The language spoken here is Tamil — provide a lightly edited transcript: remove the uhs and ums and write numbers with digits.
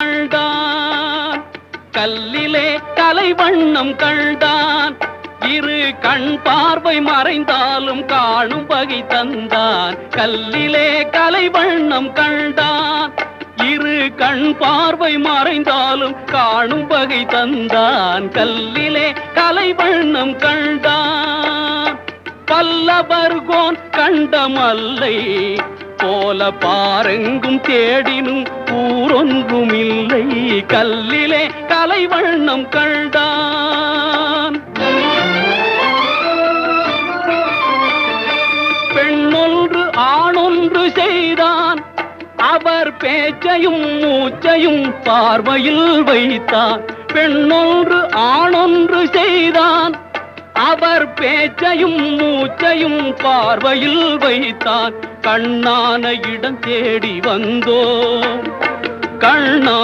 கண்டான், கல்லிலே கலைவண்ணம் கண்டான். இரு கண் பார்வை மறைந்தாலும் காணும் வகை தந்தான். கல்லிலே கலைவண்ணம் கண்டான், இரு கண் பார்வை மறைந்தாலும் காணும் வகை தந்தான். கல்லிலே கலைவண்ணம் கண்டான். பல்லவர்கோன் கண்ட மல்லை போல பாரெங்கும் தேடினும் ஊரொன்றும் இல்லை. கல்லிலே கலைவண்ணம் கண்டான். பெண்ணொன்று ஆணொன்று செய்தான், அவர் பேச்சையும் மூச்சையும் பார்வையில் வைத்தான். பெண்ணொன்று ஆணொன்று செய்தான், அவர் பேச்சையும் மூச்சையும் பார்வையில் வைத்தான். கண்ணான இடம் தேடி வந்தோம், கண்ணா